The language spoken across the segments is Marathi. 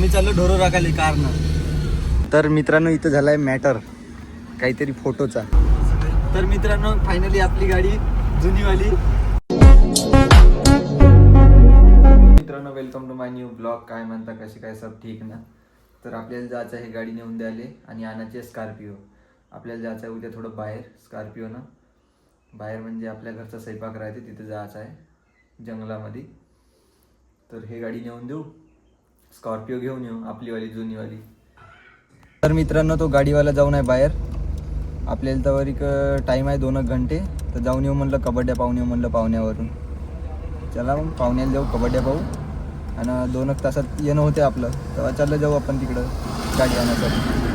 आम्ही चाललो ढोरो राखाली कारनं. तर मित्रांनो इथं झालाय मॅटर काहीतरी फोटोचा. तर मित्रांनो फायनली आपली गाडी जुनीवाली. मित्रांनो welcome to my new blog. काय म्हणता, कसे काय सब ठीक ना? तर आपल्याला जायचं आहे गाडी नेऊन द्यायला आणि आणायची आहे स्कॉर्पिओ. आपल्याला जायचं आहे उद्या थोडं बाहेर स्कॉर्पिओनं. बाहेर म्हणजे आपल्या घरचा स्वयंपाक राहते तिथे जायचं आहे जंगलामध्ये. तर हे गाडी नेऊन देऊ, स्कॉर्पिओ घेऊन येऊ आपलीवाली जुनीवाली. तर मित्रांनो तो गाडीवाला जाऊन आहे बाहेर. आपल्याला तर एक टाईम आहे 2 घंटे. तर जाऊन येऊ म्हणलं, कबड्ड्या पाहून येऊ म्हणलं पाहुण्यावरून. चला मग पाहुण्याला जाऊ, कबड्ड्या पाहू आणि 2 तासात येणं होते आपलं. तेव्हा चाललं जाऊ आपण तिकडं गाडी आणण्यासाठी.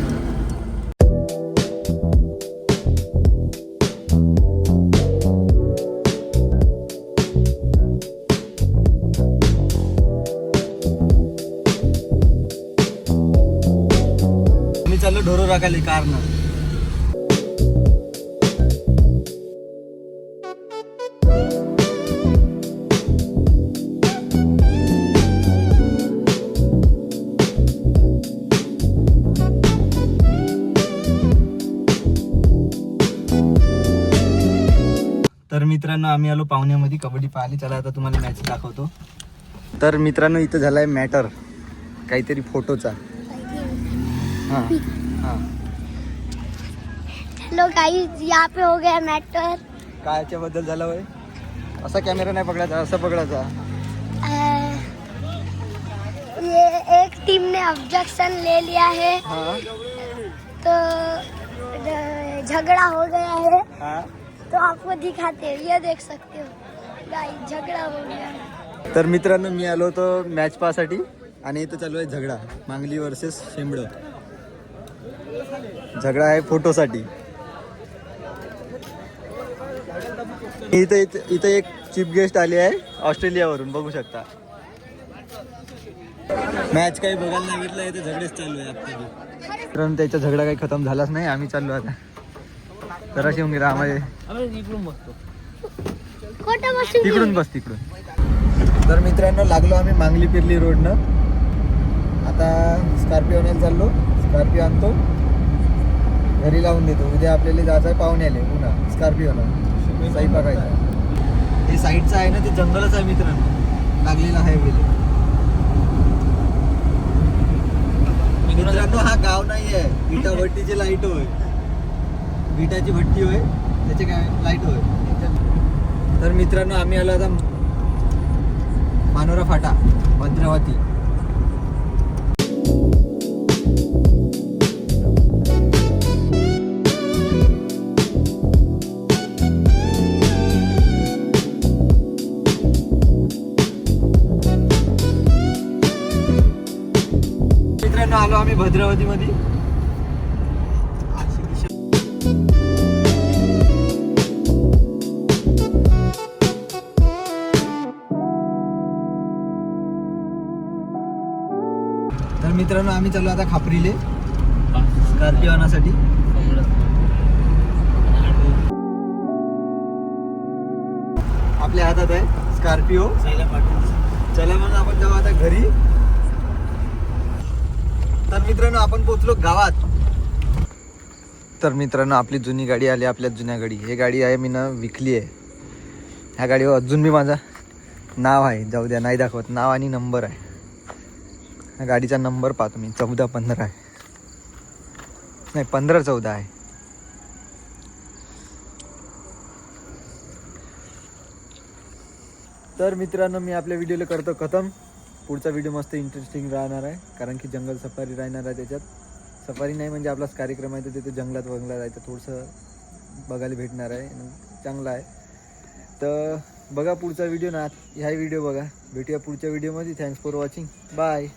मी चाललो ढोरो राखाली कारनं. तर मित्रांनो आम्ही आलो पाहुण्यामध्ये कबड्डी पाहिली. चला आता तुम्हाला मॅच दाखवतो. तर मित्रांनो इथं झालाय मॅटर काहीतरी फोटोचा. हाँ हाँ हेलो गाइस, यहाँ पे हो गया मैटर. कायच्या बद्दल झालं वय? असा कॅमेरा नाही पकडायचा, असा पकडायचा. ये एक टीम ने ऑब्जेक्शन ले लिया है हाँ तो झगड़ा हो गया है. हाँ. तो आपको दिखाते हैं, ये देख सकते हो गाइस, झगड़ा हो गया. तर मित्रांनो मी आलो होतो मॅच पाहसाठी आणि इथं चालू आहे झगडा. मांगली वर्सेस शेंबडं. झगडा आहे फोटोसाठी. इथं एक चीफ गेस्ट आले आहे ऑस्ट्रेलियावरून, बघू शकता. मॅच काही बघायला नाही भेटलं, इथे झगडेच चालू आहे आपल्या. मित्रांनो त्याचा झगडा काही खतम झालाच नाही. आम्ही चाललो आता जरा येऊन गेला आम्हाला. तिकडून बस तिकडून. तर मित्रांनो लागलो आम्ही मांगली पिर्ली रोडनं. आता स्कॉर्पिओ आणायला चाललो. स्कॉर्पिओ आणतो, घरी लावून देतो. उद्या आपल्याला जायचं आहे पाहुण्याले पुन्हा स्कॉर्पिओनं स्वयंपाकायचं. हे साईडचं आहे ना, ते जंगलच आहे मित्रांनो, लागलेला हायवेला. मित्रांनो हा गाव नाही आहे, विटा भट्टीची लाईट होय, विटाची भट्टी होय, त्याचे काय लाईट होय. तर मित्रांनो आम्ही आलो आता मानोरा फाटा भद्रावती. मित्रांनो आलो आम्ही भद्रावती मध्ये. तर मित्रांनो आम्ही चाललो आता खापरीले स्कॉर्पिओ आणण्यासाठी. आपल्या हातात आहे स्कॉर्पिओ. चला मग आपण जाऊ आता घरी. तर मित्रांनो आपण पोहोचलो गावात. तर मित्रांनो आपली जुनी गाडी आली, आपल्या जुन्या गाडी. ही गाडी आहे मी ना विकली आहे. ह्या गाडीवर अजून मी माझा नाव आहे, जाऊ द्या नाही दाखवत, नाव आणि नंबर आहे. ह्या गाडीचा नंबर पाहतो मी, 1415 आहे, नाही 1514 आहे. तर मित्रांनो मी आपल्या व्हिडिओला करतो खतम. पुढचा व्हिडिओ मस्त इंटरेस्टिंग राहणार आहे, कारण की जंगल सफारी राहणार आहे त्याच्यात. सफारी नाही म्हणजे आपलाच कार्यक्रम आहे, तर तिथे जंगलात वगैरे जायचं थोडंसं बघायला भेटणार आहे, चांगलं आहे. तर बघा पुढचा व्हिडिओ ना, ह्या व्हिडिओ बघा. भेटूया पुढच्या व्हिडिओमध्ये. Thanks for watching. बाय.